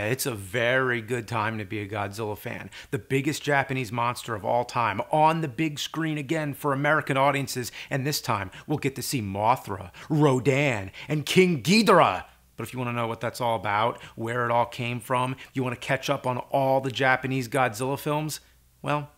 it's a very good time to be a Godzilla fan. The biggest Japanese monster of all time, on the big screen again for American audiences, and this time we'll get to see Mothra, Rodan, and King Ghidorah. But if you want to know what that's all about, where it all came from, you want to catch up on all the Japanese Godzilla films, well,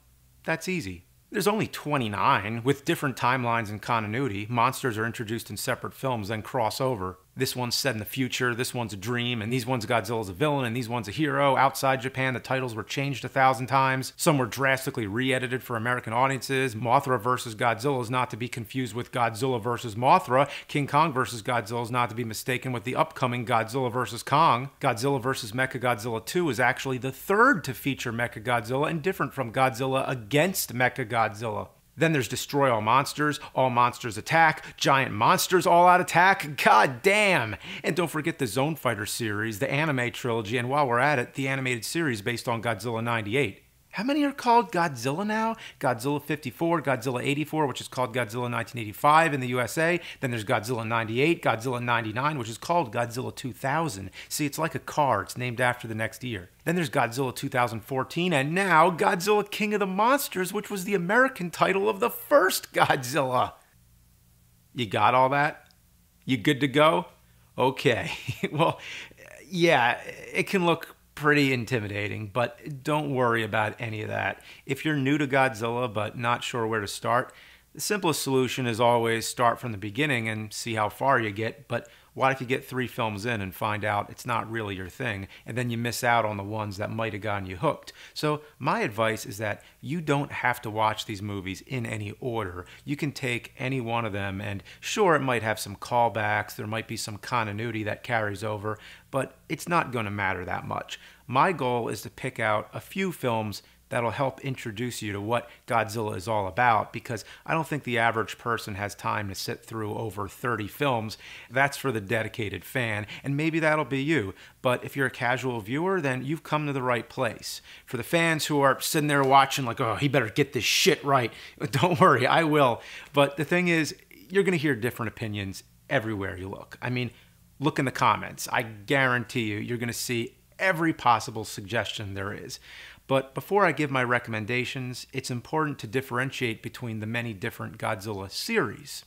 that's easy. There's only 29, with different timelines and continuity. Monsters are introduced in separate films, then cross over. This one's set in the future, this one's a dream, and these ones Godzilla's a villain, and these one's a hero. Outside Japan, the titles were changed 1,000 times. Some were drastically re-edited for American audiences. Mothra vs. Godzilla is not to be confused with Godzilla vs. Mothra. King Kong vs. Godzilla is not to be mistaken with the upcoming Godzilla vs. Kong. Godzilla vs. Mechagodzilla 2 is actually the third to feature Mechagodzilla and different from Godzilla against Mechagodzilla. Then there's Destroy All Monsters Attack, Giant Monsters All Out Attack, god damn! And don't forget the Zone Fighter series, the anime trilogy, and while we're at it, the animated series based on Godzilla 98. How many are called Godzilla now? Godzilla 54, Godzilla 84, which is called Godzilla 1985 in the USA. Then there's Godzilla 98, Godzilla 99, which is called Godzilla 2000. See, it's like a car. It's named after the next year. Then there's Godzilla 2014, and now Godzilla King of the Monsters, which was the American title of the first Godzilla. You got all that? You good to go? Okay. Well, yeah, it can look pretty intimidating, but don't worry about any of that. If you're new to Godzilla but not sure where to start, the simplest solution is always start from the beginning and see how far you get. But what if you get 3 films in and find out it's not really your thing, and then you miss out on the ones that might have gotten you hooked? So my advice is that you don't have to watch these movies in any order. You can take any one of them, and sure, it might have some callbacks, there might be some continuity that carries over, but it's not going to matter that much. My goal is to pick out a few films that'll help introduce you to what Godzilla is all about, because I don't think the average person has time to sit through over 30 films. That's for the dedicated fan, and maybe that'll be you. But if you're a casual viewer, then you've come to the right place. For the fans who are sitting there watching like, oh, he better get this shit right, don't worry, I will. But the thing is, you're going to hear different opinions everywhere you look. I mean, look in the comments. I guarantee you're going to see every possible suggestion there is. But before I give my recommendations, it's important to differentiate between the many different Godzilla series.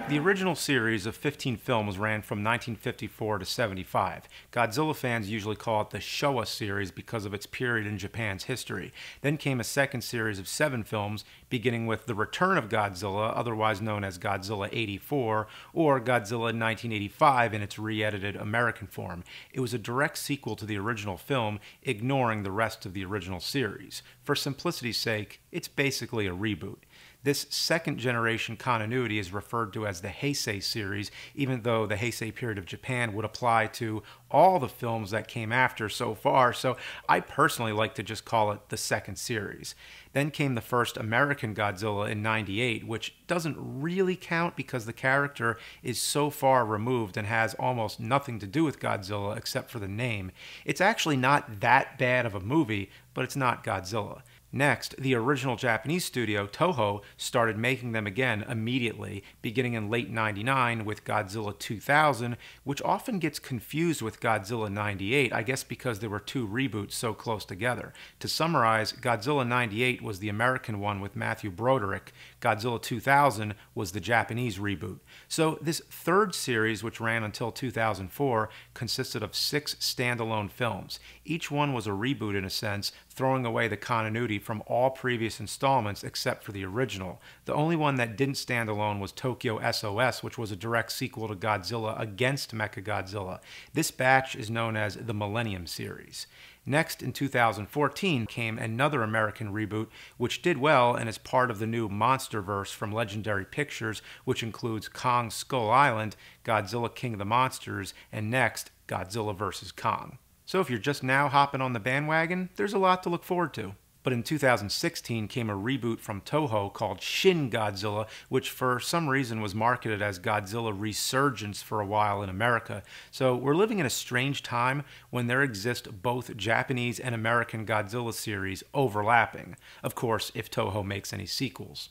The original series of 15 films ran from 1954 to 75. Godzilla fans usually call it the Showa series because of its period in Japan's history. Then came a second series of 7 films, beginning with The Return of Godzilla, otherwise known as Godzilla 84, or Godzilla 1985 in its re-edited American form. It was a direct sequel to the original film, ignoring the rest of the original series. For simplicity's sake, it's basically a reboot. This second-generation continuity is referred to as the Heisei series, even though the Heisei period of Japan would apply to all the films that came after so far, so I personally like to just call it the second series. Then came the first American Godzilla in '98, which doesn't really count because the character is so far removed and has almost nothing to do with Godzilla except for the name. It's actually not that bad of a movie, but it's not Godzilla. Next, the original Japanese studio, Toho, started making them again immediately, beginning in late '99 with Godzilla 2000, which often gets confused with Godzilla 98, I guess because there were 2 reboots so close together. To summarize, Godzilla 98 was the American one with Matthew Broderick, Godzilla 2000 was the Japanese reboot. So this third series, which ran until 2004, consisted of 6 standalone films. Each one was a reboot in a sense, throwing away the continuity from all previous installments except for the original. The only one that didn't stand alone was Tokyo S.O.S, which was a direct sequel to Godzilla against Mechagodzilla. This batch is known as the Millennium Series. Next, in 2014, came another American reboot, which did well and is part of the new Monsterverse from Legendary Pictures, which includes Kong Skull Island, Godzilla King of the Monsters, and next, Godzilla vs. Kong. So if you're just now hopping on the bandwagon, there's a lot to look forward to. But in 2016 came a reboot from Toho called Shin Godzilla, which for some reason was marketed as Godzilla Resurgence for a while in America. So we're living in a strange time when there exist both Japanese and American Godzilla series overlapping. Of course, if Toho makes any sequels.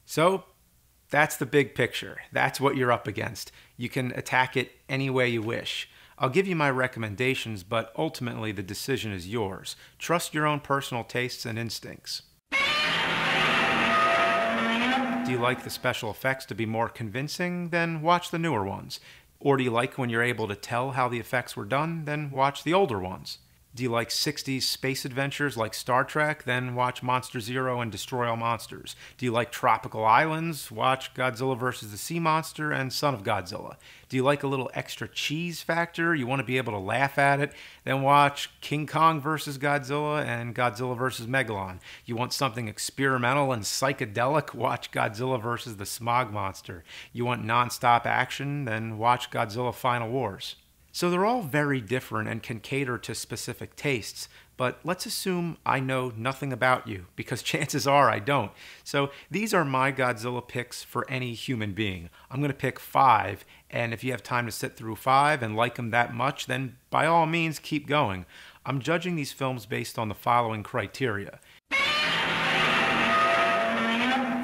So, That's the big picture. That's what you're up against. You can attack it any way you wish. I'll give you my recommendations, but ultimately the decision is yours. Trust your own personal tastes and instincts. Do you like the special effects to be more convincing? Then watch the newer ones. Or do you like when you're able to tell how the effects were done? Then watch the older ones. Do you like 60s space adventures like Star Trek? Then watch Monster Zero and Destroy All Monsters. Do you like tropical islands? Watch Godzilla vs. the Sea Monster and Son of Godzilla. Do you like a little extra cheese factor? You want to be able to laugh at it? Then watch King Kong vs. Godzilla and Godzilla vs. Megalon. You want something experimental and psychedelic? Watch Godzilla vs. the Smog Monster. You want non-stop action? Then watch Godzilla Final Wars. So they're all very different and can cater to specific tastes, but let's assume I know nothing about you, because chances are I don't. So these are my Godzilla picks for any human being. I'm going to pick 5, and if you have time to sit through 5 and like them that much, then by all means keep going. I'm judging these films based on the following criteria.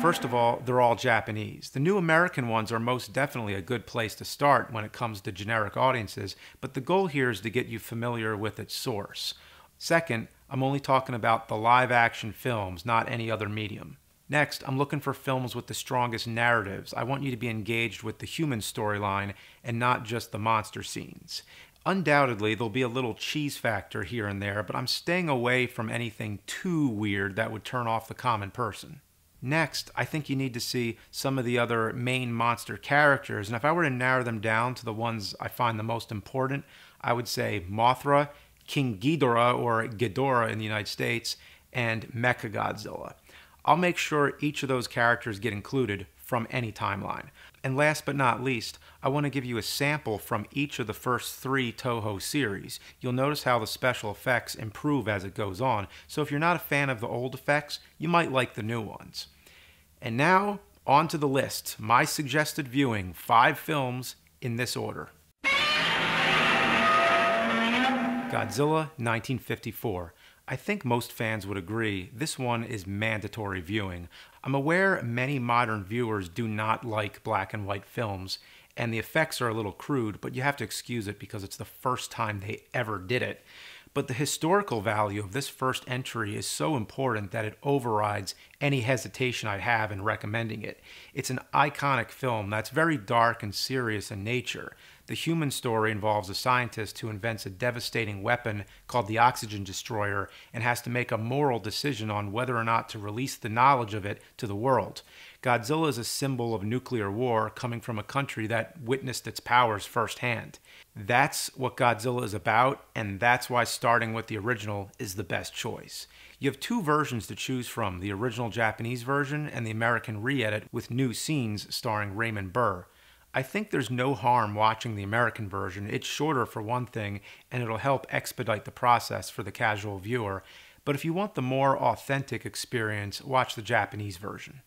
First of all, they're all Japanese. The new American ones are most definitely a good place to start when it comes to generic audiences, but the goal here is to get you familiar with its source. Second, I'm only talking about the live-action films, not any other medium. Next, I'm looking for films with the strongest narratives. I want you to be engaged with the human storyline and not just the monster scenes. Undoubtedly, there'll be a little cheese factor here and there, but I'm staying away from anything too weird that would turn off the common person. Next, I think you need to see some of the other main monster characters, and if I were to narrow them down to the ones I find the most important, I would say Mothra, King Ghidorah, or Ghidorah in the United States, and Mechagodzilla. I'll make sure each of those characters get included from any timeline. And last but not least, I want to give you a sample from each of the first 3 Toho series. You'll notice how the special effects improve as it goes on, so if you're not a fan of the old effects, you might like the new ones. And now, on to the list. My suggested viewing, 5 films in this order. Godzilla, 1954. I think most fans would agree this one is mandatory viewing. I'm aware many modern viewers do not like black and white films, and the effects are a little crude, but you have to excuse it because it's the first time they ever did it. But the historical value of this first entry is so important that it overrides any hesitation I have in recommending it. It's an iconic film that's very dark and serious in nature. The human story involves a scientist who invents a devastating weapon called the Oxygen Destroyer and has to make a moral decision on whether or not to release the knowledge of it to the world. Godzilla is a symbol of nuclear war coming from a country that witnessed its powers firsthand. That's what Godzilla is about, and that's why starting with the original is the best choice. You have 2 versions to choose from, the original Japanese version and the American re-edit with new scenes starring Raymond Burr. I think there's no harm watching the American version. It's shorter for one thing, and it'll help expedite the process for the casual viewer. But if you want the more authentic experience, watch the Japanese version.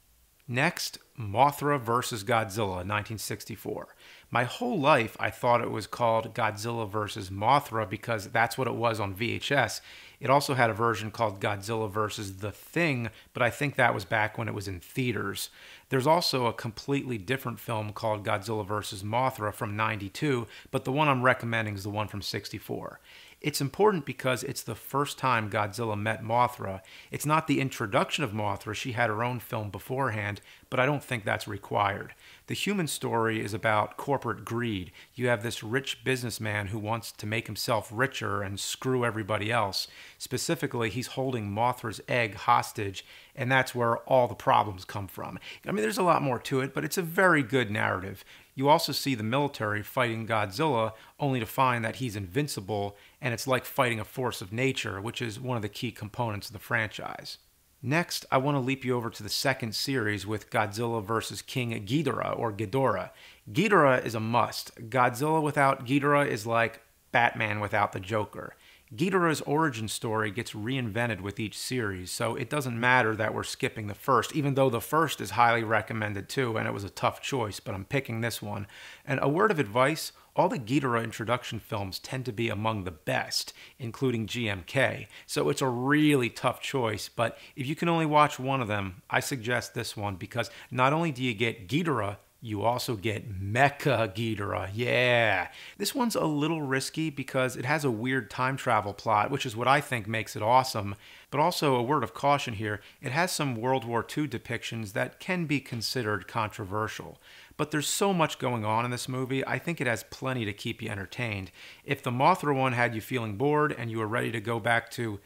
Next, Mothra vs. Godzilla, 1964. My whole life I thought it was called Godzilla vs. Mothra because that's what it was on VHS. It also had a version called Godzilla vs. The Thing, but I think that was back when it was in theaters. There's also a completely different film called Godzilla vs. Mothra from '92, but the one I'm recommending is the one from '64. It's important because it's the first time Godzilla met Mothra. It's not the introduction of Mothra, she had her own film beforehand, but I don't think that's required. The human story is about corporate greed. You have this rich businessman who wants to make himself richer and screw everybody else. Specifically, he's holding Mothra's egg hostage, and that's where all the problems come from. I mean, there's a lot more to it, but it's a very good narrative. You also see the military fighting Godzilla, only to find that he's invincible, and it's like fighting a force of nature, which is one of the key components of the franchise. Next, I want to leap you over to the second series with Godzilla vs. King Ghidorah, or Ghidorah. Ghidorah is a must. Godzilla without Ghidorah is like Batman without the Joker. Ghidorah's origin story gets reinvented with each series, so it doesn't matter that we're skipping the first, even though the first is highly recommended too, and it was a tough choice, but I'm picking this one. And a word of advice, all the Ghidorah introduction films tend to be among the best, including GMK, so it's a really tough choice, but if you can only watch one of them, I suggest this one, because not only do you get Ghidorah, you also get Mechagodzilla. Yeah. This one's a little risky because it has a weird time travel plot, which is what I think makes it awesome. But also, a word of caution here, it has some World War II depictions that can be considered controversial. But there's so much going on in this movie, I think it has plenty to keep you entertained. If the Mothra one had you feeling bored and you were ready to go back to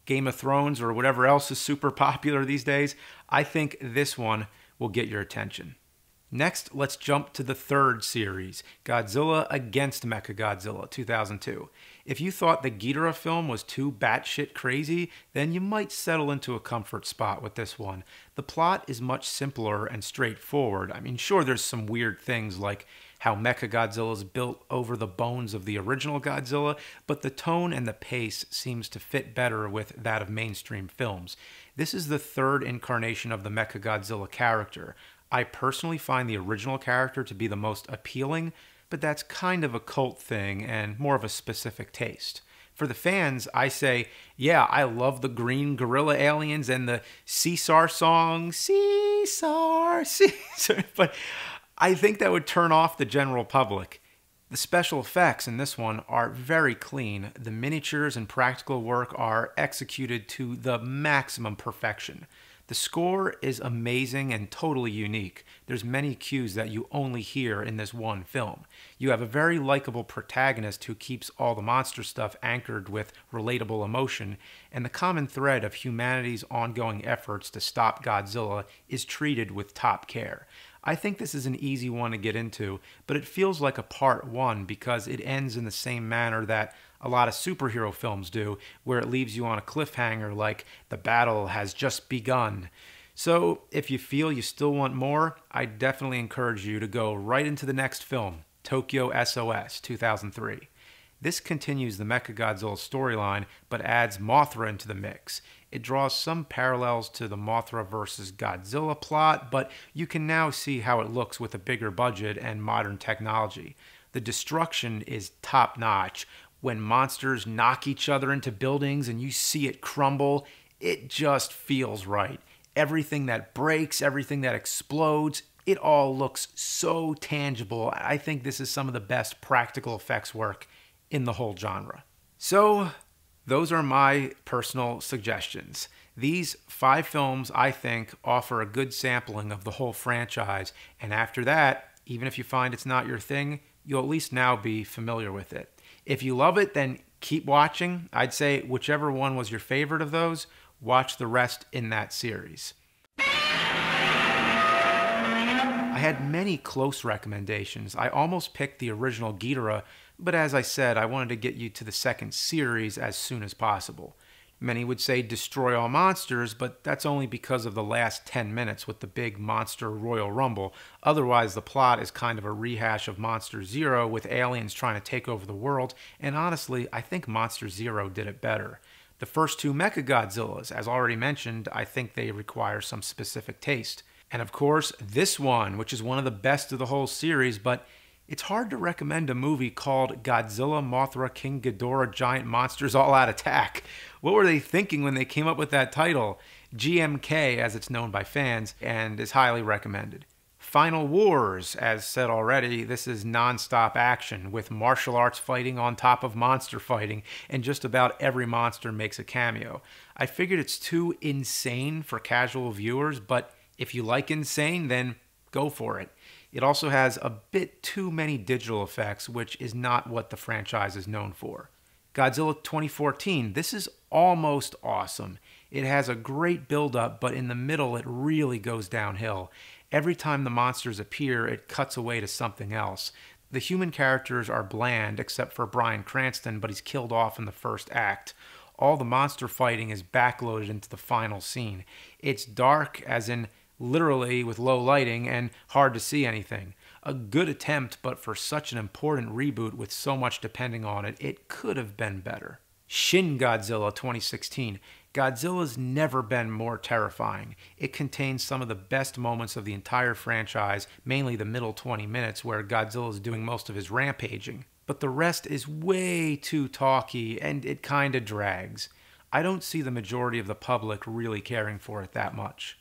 Game of Thrones or whatever else is super popular these days, I think this one will get your attention. Next, let's jump to the third series, Godzilla against Mechagodzilla 2002. If you thought the Ghidorah film was too batshit crazy, then you might settle into a comfort spot with this one. The plot is much simpler and straightforward. I mean, sure, there's some weird things like how Mechagodzilla is built over the bones of the original Godzilla, but the tone and the pace seems to fit better with that of mainstream films. This is the third incarnation of the Mechagodzilla character. I personally find the original character to be the most appealing, but that's kind of a cult thing and more of a specific taste. For the fans, I say, yeah, I love the green gorilla aliens and the Caesar song, Caesar, Caesar, but I think that would turn off the general public. The special effects in this one are very clean. The miniatures and practical work are executed to the maximum perfection. The score is amazing and totally unique. There's many cues that you only hear in this one film. You have a very likable protagonist who keeps all the monster stuff anchored with relatable emotion, and the common thread of humanity's ongoing efforts to stop Godzilla is treated with top care. I think this is an easy one to get into, but it feels like a part one because it ends in the same manner that a lot of superhero films do, where it leaves you on a cliffhanger like the battle has just begun. So if you feel you still want more, I definitely encourage you to go right into the next film, Tokyo S.O.S. 2003. This continues the Mechagodzilla storyline, but adds Mothra into the mix. It draws some parallels to the Mothra vs. Godzilla plot, but you can now see how it looks with a bigger budget and modern technology. The destruction is top-notch. When monsters knock each other into buildings and you see it crumble, it just feels right. Everything that breaks, everything that explodes, it all looks so tangible. I think this is some of the best practical effects work in the whole genre. So, those are my personal suggestions. These 5 films, I think, offer a good sampling of the whole franchise, and after that, even if you find it's not your thing, you'll at least now be familiar with it. If you love it, then keep watching. I'd say whichever one was your favorite of those, watch the rest in that series. I had many close recommendations. I almost picked the original Ghidorah, but as I said, I wanted to get you to the second series as soon as possible. Many would say Destroy All Monsters, but that's only because of the last 10 minutes with the big monster Royal Rumble. Otherwise, the plot is kind of a rehash of Monster Zero with aliens trying to take over the world, and honestly, I think Monster Zero did it better. The first 2 Mechagodzillas, as already mentioned, I think they require some specific taste. And of course, this one, which is one of the best of the whole series, but it's hard to recommend a movie called Godzilla, Mothra, King Ghidorah, Giant Monsters All Out Attack. What were they thinking when they came up with that title? GMK, as it's known by fans, and is highly recommended. Final Wars, as said already, this is non-stop action with martial arts fighting on top of monster fighting, and just about every monster makes a cameo. I figured it's too insane for casual viewers, but if you like insane, then go for it. It also has a bit too many digital effects, which is not what the franchise is known for. Godzilla 2014, this is almost awesome. It has a great build-up, but in the middle it really goes downhill. Every time the monsters appear, it cuts away to something else. The human characters are bland, except for Bryan Cranston, but he's killed off in the first act. All the monster fighting is backloaded into the final scene. It's dark, as in literally with low lighting, and hard to see anything. A good attempt, but for such an important reboot with so much depending on it, it could have been better. Shin Godzilla 2016. Godzilla's never been more terrifying. It contains some of the best moments of the entire franchise, mainly the middle 20 minutes where Godzilla's doing most of his rampaging. But the rest is way too talky, and it kinda drags. I don't see the majority of the public really caring for it that much.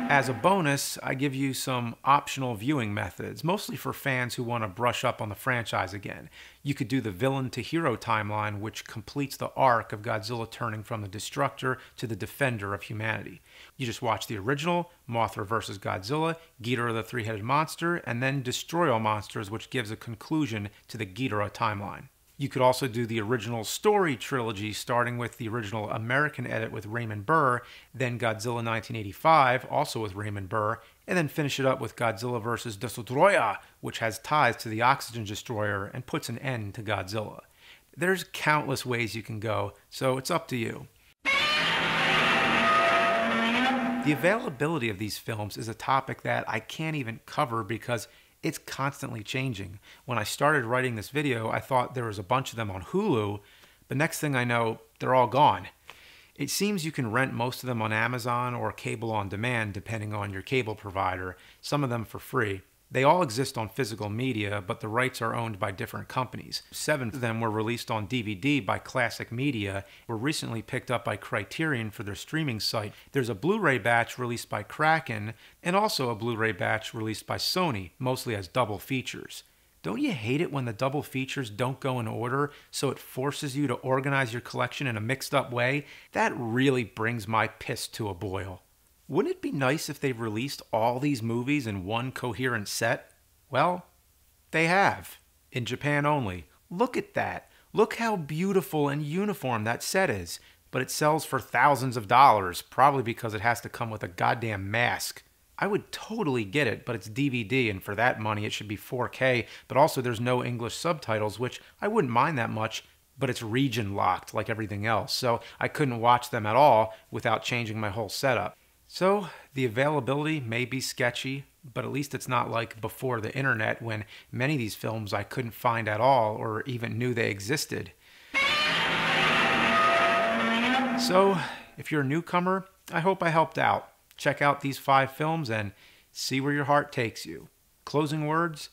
As a bonus, I give you some optional viewing methods, mostly for fans who want to brush up on the franchise again. You could do the villain to hero timeline, which completes the arc of Godzilla turning from the destructor to the defender of humanity. You just watch the original, Mothra vs. Godzilla, Ghidorah the three-headed monster, and then Destroy All Monsters, which gives a conclusion to the Ghidorah timeline. You could also do the original story trilogy, starting with the original American edit with Raymond Burr, then Godzilla 1985, also with Raymond Burr, and then finish it up with Godzilla vs. Destroyer, which has ties to the Oxygen Destroyer and puts an end to Godzilla. There's countless ways you can go, so it's up to you. The availability of these films is a topic that I can't even cover because it's constantly changing. When I started writing this video, I thought there was a bunch of them on Hulu, but next thing I know, they're all gone. It seems you can rent most of them on Amazon or cable on demand, depending on your cable provider, some of them for free. They all exist on physical media, but the rights are owned by different companies. 7 of them were released on DVD by Classic Media, were recently picked up by Criterion for their streaming site. There's a Blu-ray batch released by Kraken, and also a Blu-ray batch released by Sony, mostly as double features. Don't you hate it when the double features don't go in order, so it forces you to organize your collection in a mixed-up way? That really brings my piss to a boil. Wouldn't it be nice if they released all these movies in one coherent set? Well, they have. In Japan only. Look at that. Look how beautiful and uniform that set is. But it sells for thousands of dollars, probably because it has to come with a goddamn mask. I would totally get it, but it's DVD, and for that money it should be 4K, but also there's no English subtitles, which I wouldn't mind that much, but it's region locked like everything else, so I couldn't watch them at all without changing my whole setup. So, the availability may be sketchy, but at least it's not like before the internet when many of these films I couldn't find at all or even knew they existed. So, if you're a newcomer, I hope I helped out. Check out these 5 films and see where your heart takes you. Closing words,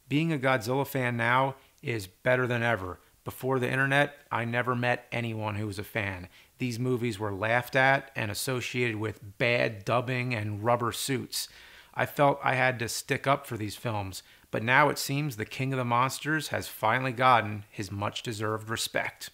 being a Godzilla fan now is better than ever. Before the internet, I never met anyone who was a fan. These movies were laughed at and associated with bad dubbing and rubber suits. I felt I had to stick up for these films, but now it seems the King of the Monsters has finally gotten his much-deserved respect.